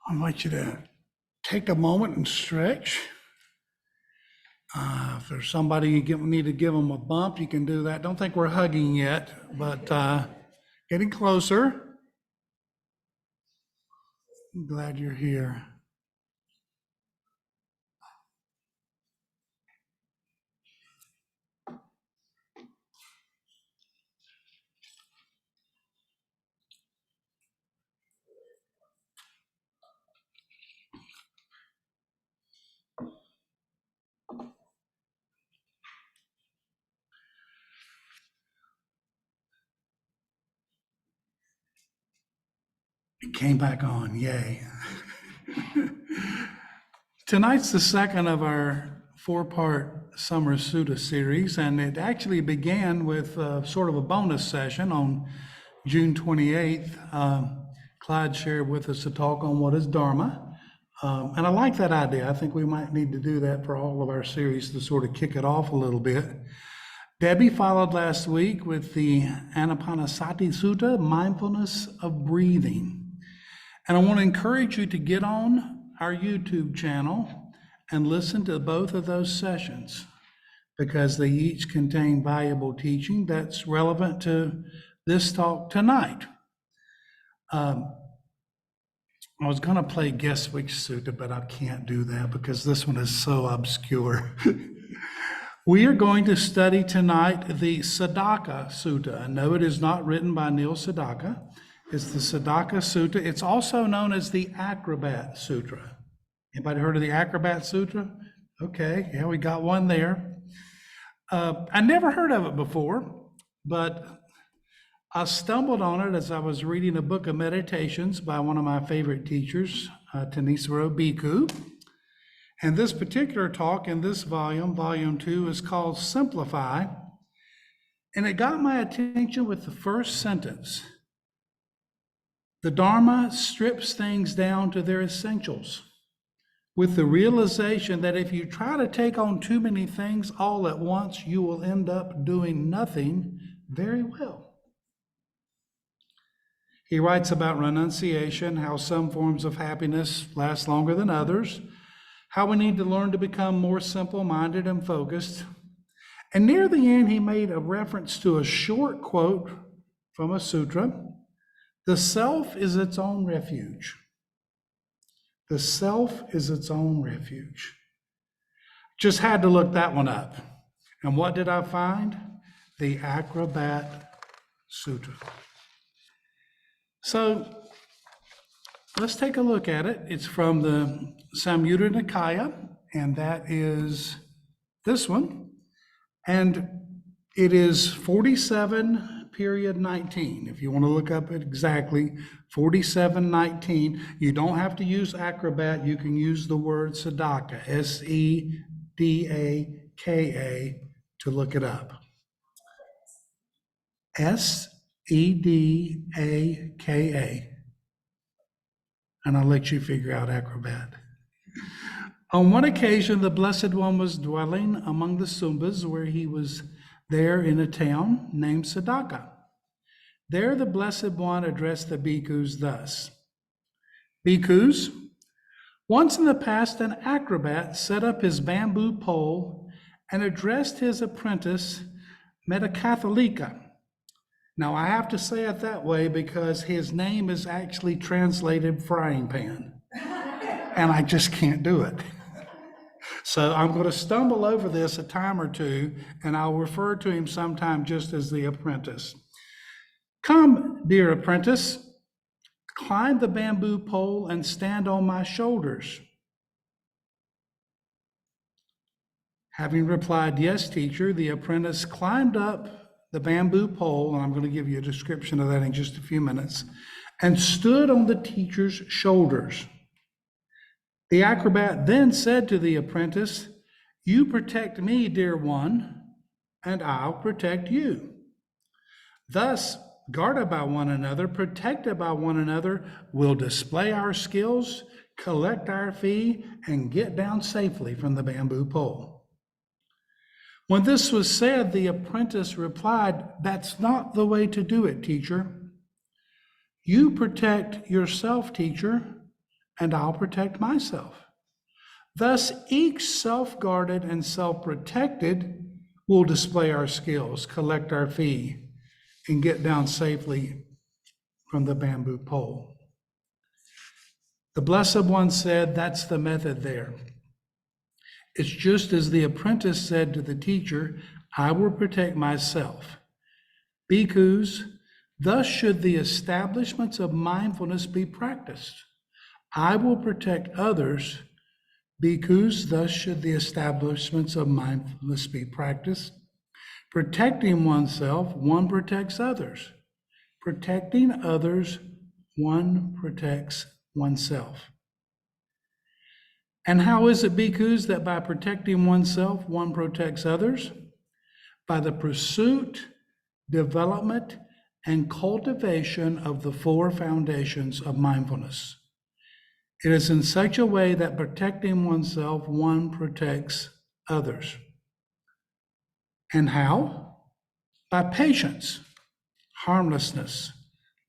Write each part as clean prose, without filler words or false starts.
I want you to take a moment and stretch. If there's somebody you need to give them a bump, you can do that. Don't think we're hugging yet, but getting closer. I'm glad you're here. It came back on, yay. Tonight's the second of our four-part Summer Sutta series, and it actually began with sort of a bonus session on June 28th. Clyde shared with us a talk on what is Dharma, and I like that idea. I think we might need to do that for all of our series to sort of kick it off a little bit. Debbie followed last week with the Anapanasati Sutta, mindfulness of breathing. And I want to encourage you to get on our YouTube channel and listen to both of those sessions because they each contain valuable teaching that's relevant to this talk tonight. I was going to play guest week's sutta, but I can't do that because this one is so obscure. We are going to study tonight the Saddaka Sutta. I know it is not written by Neil Saddaka. It's the Saddaka Sutta. It's also known as the Acrobat Sutra. Anybody heard of the Acrobat Sutra? Okay, yeah, we got one there. I never heard of it before, but I stumbled on it as I was reading a book of meditations by one of my favorite teachers, Tanisaro Bhikkhu. And this particular talk in this volume, volume 2, is called Simplify. And it got my attention with the first sentence. The Dharma strips things down to their essentials, with the realization that if you try to take on too many things all at once, you will end up doing nothing very well. He writes about renunciation, how some forms of happiness last longer than others, how we need to learn to become more simple-minded and focused. And near the end, he made a reference to a short quote from a sutra. The self is its own refuge. The self is its own refuge. Just had to look that one up. And what did I find? The Acrobat Sutra. So let's take a look at it. It's from the Samyutta Nikaya, and that is this one. And it is 47 period 19. If you want to look up it exactly, 47:19. You don't have to use Acrobat. You can use the word Saddaka, S-E-D-A-K-A, to look it up. S-E-D-A-K-A. And I'll let you figure out Acrobat. On one occasion, the Blessed One was dwelling among the Sumbas, where he was there in a town named Saddaka. There the Blessed One addressed the bhikkhus thus. Bhikkhus, once in the past an acrobat set up his bamboo pole and addressed his apprentice Metakathalika. Now I have to say it that way because his name is actually translated frying pan. And I just can't do it. So I'm going to stumble over this a time or two, and I'll refer to him sometime just as the apprentice. Come, dear apprentice, climb the bamboo pole and stand on my shoulders. Having replied, yes, teacher, the apprentice climbed up the bamboo pole, and I'm going to give you a description of that in just a few minutes, and stood on the teacher's shoulders. The acrobat then said to the apprentice, you protect me, dear one, and I'll protect you. Thus, guarded by one another, protected by one another, we'll display our skills, collect our fee, and get down safely from the bamboo pole. When this was said, the apprentice replied, "That's not the way to do it, teacher. You protect yourself, teacher, and I'll protect myself. Thus, each self-guarded and self-protected will display our skills, collect our fee, and get down safely from the bamboo pole." The Blessed One said, that's the method there. It's just as the apprentice said to the teacher, "I will protect myself." Bhikkhus, thus should the establishments of mindfulness be practiced. I will protect others. Bhikkhus, thus should the establishments of mindfulness be practiced. Protecting oneself, one protects others. Protecting others, one protects oneself. And how is it, bhikkhus, that by protecting oneself, one protects others? By the pursuit, development, and cultivation of the four foundations of mindfulness. It is in such a way that protecting oneself, one protects others. And how? By patience, harmlessness,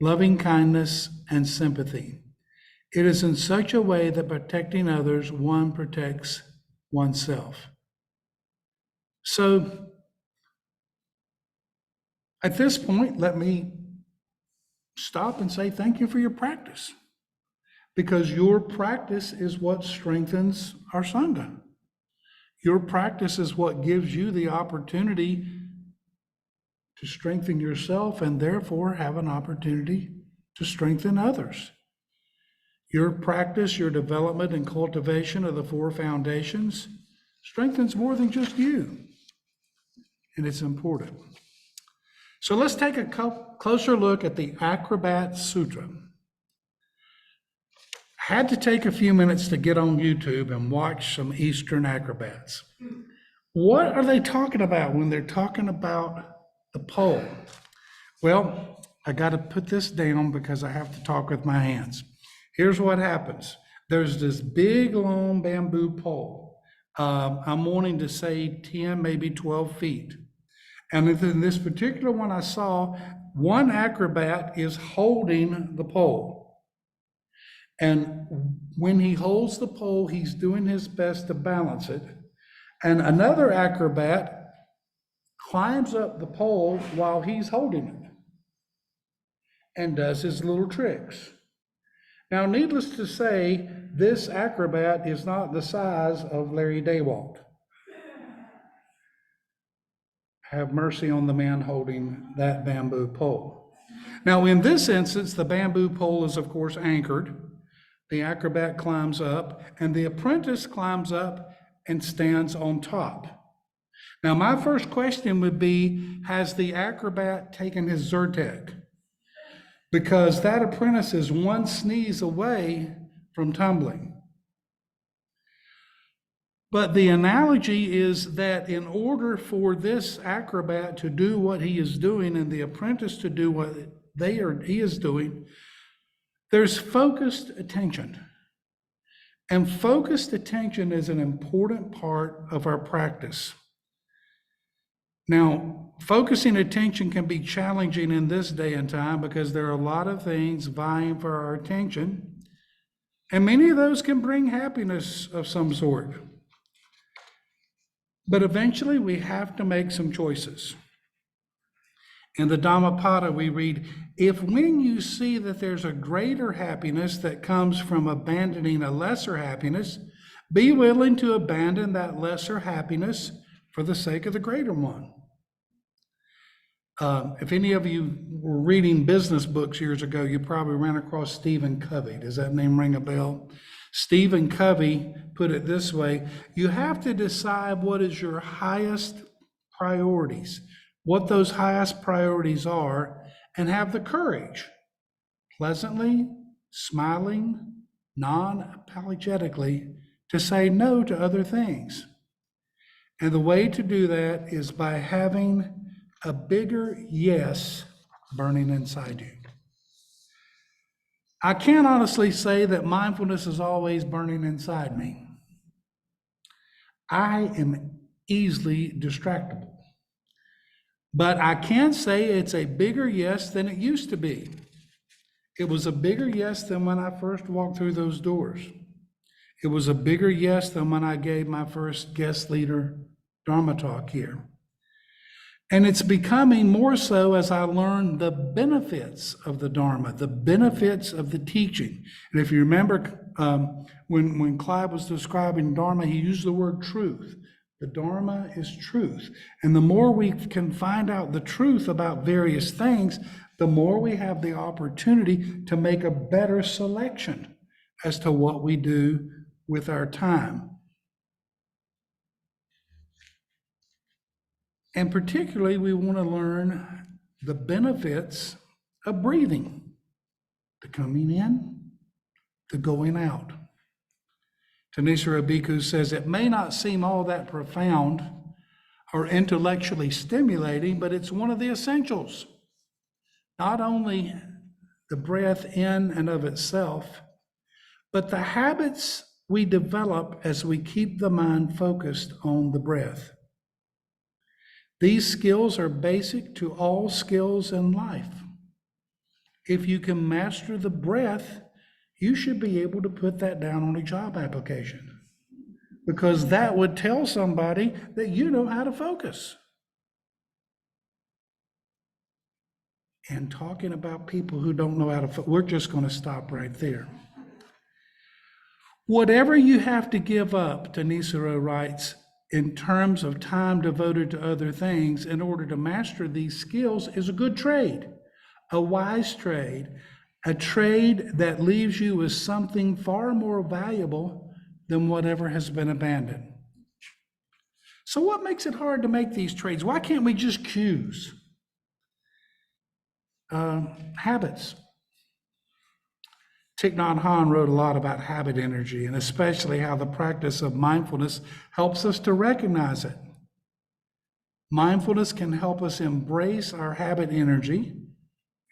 loving kindness, and sympathy. It is in such a way that protecting others, one protects oneself. So, at this point, let me stop and say thank you for your practice, because your practice is what strengthens our Sangha. Your practice is what gives you the opportunity to strengthen yourself and therefore have an opportunity to strengthen others. Your practice, your development and cultivation of the four foundations strengthens more than just you, and it's important. So let's take a closer look at the Acrobat Sutta. I had to take a few minutes to get on YouTube and watch some Eastern acrobats. What are they talking about when they're talking about the pole? Well, I got to put this down because I have to talk with my hands. Here's what happens. There's this big, long bamboo pole. I'm wanting to say 10, maybe 12 feet. And in this particular one I saw, one acrobat is holding the pole. And when he holds the pole, he's doing his best to balance it. And another acrobat climbs up the pole while he's holding it and does his little tricks. Now, needless to say, this acrobat is not the size of Larry Dawalt. Have mercy on the man holding that bamboo pole. Now, in this instance, the bamboo pole is, of course, anchored. The acrobat climbs up, and the apprentice climbs up and stands on top. Now, my first question would be, has the acrobat taken his Zyrtec? Because that apprentice is one sneeze away from tumbling. But the analogy is that in order for this acrobat to do what he is doing and the apprentice to do what he is doing, there's focused attention. And focused attention is an important part of our practice. Now, focusing attention can be challenging in this day and time because there are a lot of things vying for our attention, and many of those can bring happiness of some sort. But eventually we have to make some choices. In the Dhammapada we read, if when you see that there's a greater happiness that comes from abandoning a lesser happiness, be willing to abandon that lesser happiness for the sake of the greater one. If any of you were reading business books years ago, you probably ran across Stephen Covey. Does that name ring a bell? Stephen Covey put it this way: you have to decide what is your highest priorities, what those highest priorities are, and have the courage, pleasantly, smiling, non-apologetically, to say no to other things. And the way to do that is by having a bigger yes burning inside you. I can't honestly say that mindfulness is always burning inside me. I am easily distractible. But I can say it's a bigger yes than it used to be. It was a bigger yes than when I first walked through those doors. It was a bigger yes than when I gave my first guest leader Dharma talk here. And it's becoming more so as I learn the benefits of the Dharma, the benefits of the teaching. And if you remember, when Clive was describing Dharma, he used the word truth. The Dharma is truth. And the more we can find out the truth about various things, the more we have the opportunity to make a better selection as to what we do with our time. And particularly, we want to learn the benefits of breathing, the coming in, the going out. Tanisara Bhikkhu says, it may not seem all that profound or intellectually stimulating, but it's one of the essentials. Not only the breath in and of itself, but the habits we develop as we keep the mind focused on the breath. These skills are basic to all skills in life. If you can master the breath, you should be able to put that down on a job application, because that would tell somebody that you know how to focus. And talking about people who don't know how to focus, we're just going to stop right there. Whatever you have to give up, Tanisara writes, in terms of time devoted to other things in order to master these skills is a good trade, a wise trade, a trade that leaves you with something far more valuable than whatever has been abandoned. So what makes it hard to make these trades? Why can't we just choose? Habits. Thich Nhat Hanh wrote a lot about habit energy, and especially how the practice of mindfulness helps us to recognize it. Mindfulness can help us embrace our habit energy,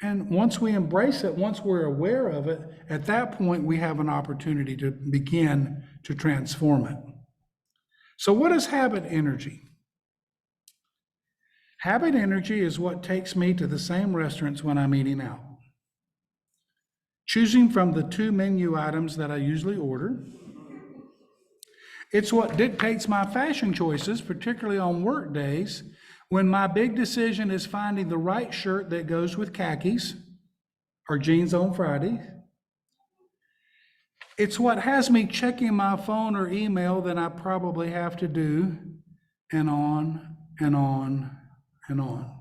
and once we embrace it, once we're aware of it, at that point we have an opportunity to begin to transform it. So what is habit energy? Habit energy is what takes me to the same restaurants when I'm eating out, choosing from the 2 menu items that I usually order. It's what dictates my fashion choices, particularly on work days, when my big decision is finding the right shirt that goes with khakis or jeans on Friday. It's what has me checking my phone or email that I probably have to do, and on and on and on.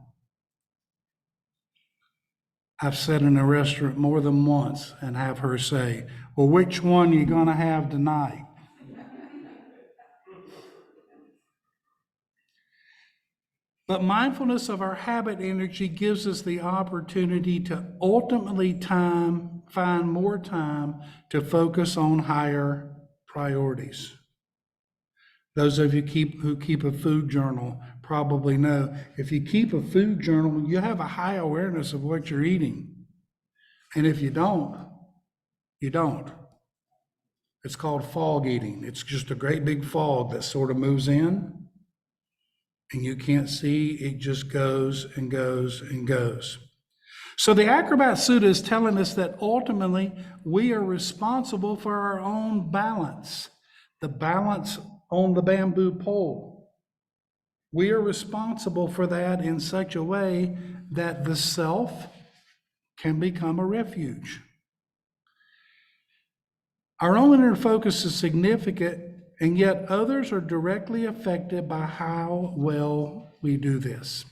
I've sat in a restaurant more than once and have her say, well, which one are you going to have tonight? But mindfulness of our habit energy gives us the opportunity to ultimately find more time to focus on higher priorities. Those of you who keep a food journal probably know, if you keep a food journal, you have a high awareness of what you're eating. And if you don't, you don't. It's called fog eating. It's just a great big fog that sort of moves in, and you can't see, it just goes and goes and goes. So the Acrobat Sutta is telling us that ultimately we are responsible for our own balance, the balance on the bamboo pole. We are responsible for that in such a way that the self can become a refuge. Our own inner focus is significant, and yet others are directly affected by how well we do this.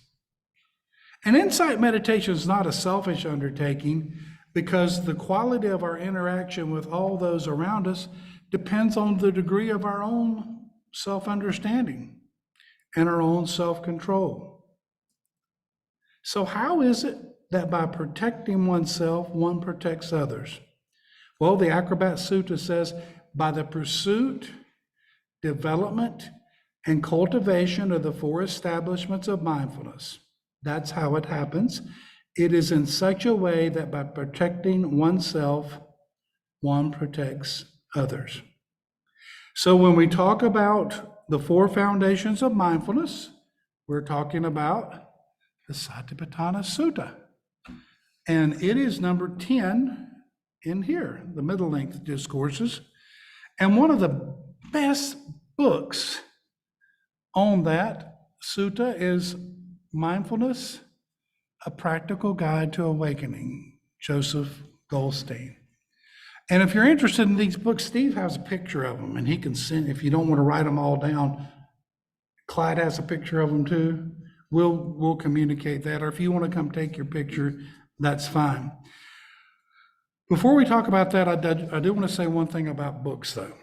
And insight meditation is not a selfish undertaking, because the quality of our interaction with all those around us depends on the degree of our own self-understanding and our own self-control. So how is it that by protecting oneself, one protects others? Well, the Acrobat Sutta says, by the pursuit, development, and cultivation of the 4 establishments of mindfulness. That's how it happens. It is in such a way that by protecting oneself, one protects others. So when we talk about the four foundations of mindfulness, we're talking about the Satipatthana Sutta. And it is number 10 in here, the middle length discourses. And one of the best books on that sutta is Mindfulness, A Practical Guide to Awakening, Joseph Goldstein. And if you're interested in these books, Steve has a picture of them, and he can send, if you don't want to write them all down, Clyde has a picture of them too. We'll communicate that, or if you want to come take your picture, that's fine. Before we talk about that, I do want to say one thing about books, though.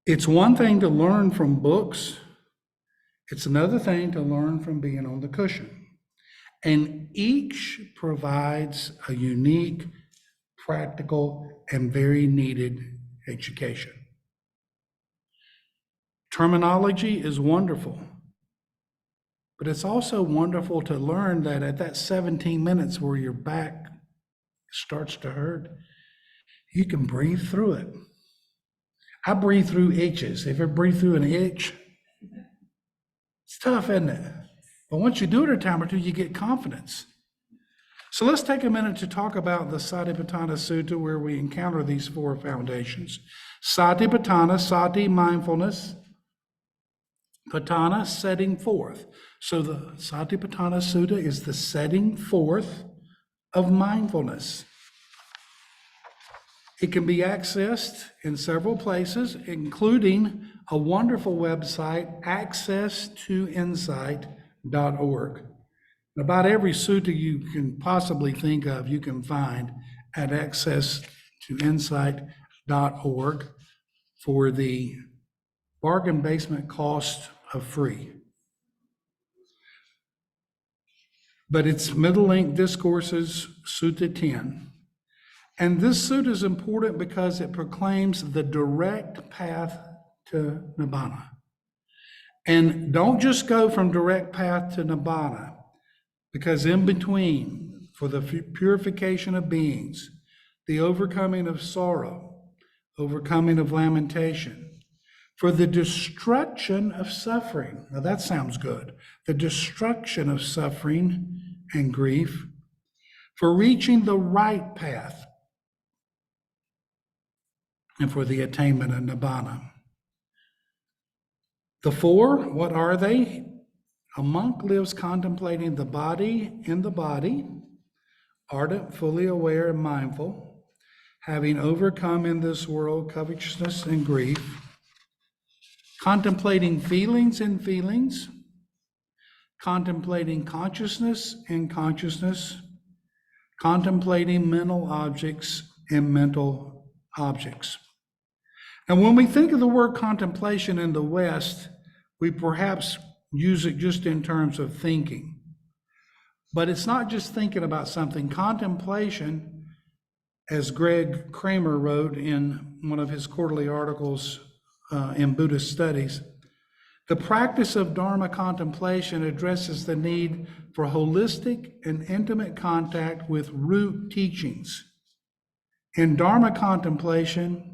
It's one thing to learn from books. It's another thing to learn from being on the cushion. And each provides a unique, practical, and very needed education. Terminology is wonderful, but it's also wonderful to learn that at that 17 minutes where your back starts to hurt, you can breathe through it. I breathe through itches. If you breathe through an itch, it's tough, isn't it? But once you do it a time or two, you get confidence. So let's take a minute to talk about the Satipatthana Sutta, where we encounter these four foundations. Satipatthana, sati, mindfulness, patthana, setting forth. So the Satipatthana Sutta is the setting forth of mindfulness. It can be accessed in several places, including a wonderful website, accesstoinsight.org. About every sutta you can possibly think of, you can find at accesstoinsight.org for the bargain basement cost of free. But it's middle length discourses, Sutta 10. And this sutta is important because it proclaims the direct path to Nibbana. And don't just go from direct path to Nibbana, because in between, for the purification of beings, the overcoming of sorrow, overcoming of lamentation, for the destruction of suffering. Now that sounds good. The destruction of suffering and grief, for reaching the right path, and for the attainment of Nibbana. The four, what are they? A monk lives contemplating the body in the body, ardent, fully aware, and mindful, having overcome in this world covetousness and grief, contemplating feelings in feelings, contemplating consciousness in consciousness, contemplating mental objects in mental objects. And when we think of the word contemplation in the West, we perhaps use it just in terms of thinking. But it's not just thinking about something. Contemplation, as Greg Kramer wrote in one of his quarterly articles in Buddhist Studies, the practice of Dharma contemplation addresses the need for holistic and intimate contact with root teachings. In Dharma contemplation,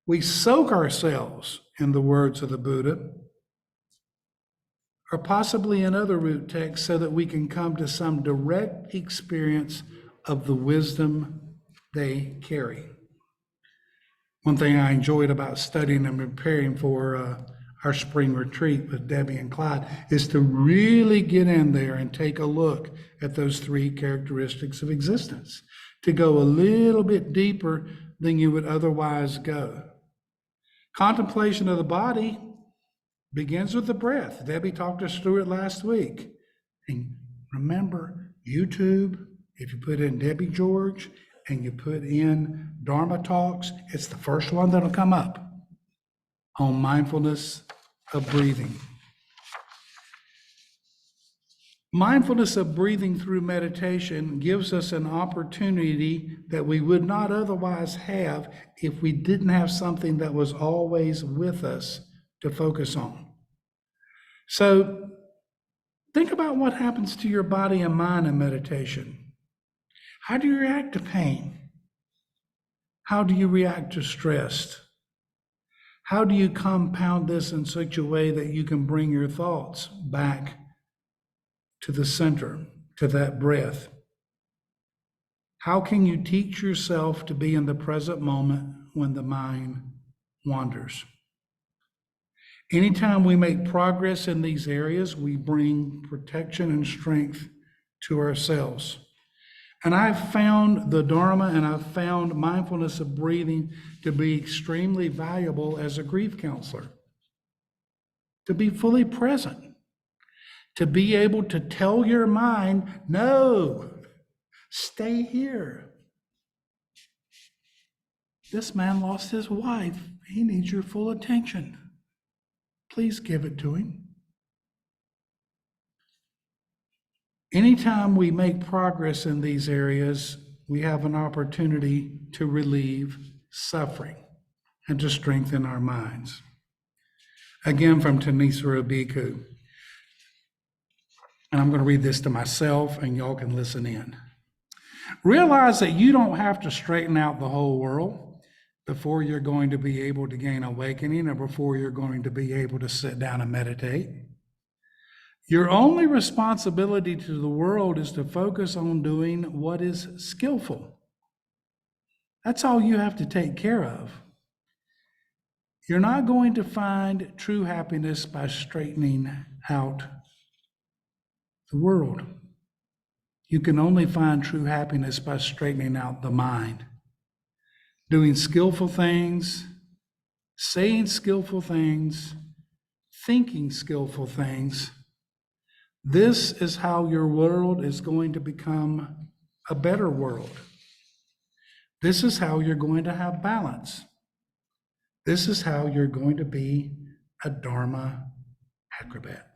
we soak ourselves in the words of the Buddha, or possibly in other root texts, so that we can come to some direct experience of the wisdom they carry. One thing I enjoyed about studying and preparing for our spring retreat with Debbie and Clyde is to really get in there and take a look at those three characteristics of existence, to go a little bit deeper than you would otherwise go. Contemplation of the body begins with the breath. Debbie talked us through it last week. And remember, YouTube, if you put in Debbie George and you put in Dharma Talks, it's the first one that'll come up on mindfulness of breathing. Mindfulness of breathing through meditation gives us an opportunity that we would not otherwise have if we didn't have something that was always with us to focus on. So think about what happens to your body and mind in meditation. How do you react to pain? How do you react to stress? How do you compound this in such a way that you can bring your thoughts back to the center, to that breath? How can you teach yourself to be in the present moment when the mind wanders? Anytime we make progress in these areas, we bring protection and strength to ourselves. And I've found the Dharma and I've found mindfulness of breathing to be extremely valuable as a grief counselor. To be fully present, to be able to tell your mind, no, stay here. This man lost his wife. He needs your full attention. Please give it to him. Anytime we make progress in these areas, we have an opportunity to relieve suffering and to strengthen our minds. Again, from Tanisara Bhikkhu. And I'm going to read this to myself, and y'all can listen in. Realize that you don't have to straighten out the whole world before you're going to be able to gain awakening or before you're going to be able to sit down and meditate. Your only responsibility to the world is to focus on doing what is skillful. That's all you have to take care of. You're not going to find true happiness by straightening out the world. You can only find true happiness by straightening out the mind. Doing skillful things, saying skillful things, thinking skillful things. This is how your world is going to become a better world. This is how you're going to have balance. This is how you're going to be a Dharma acrobat.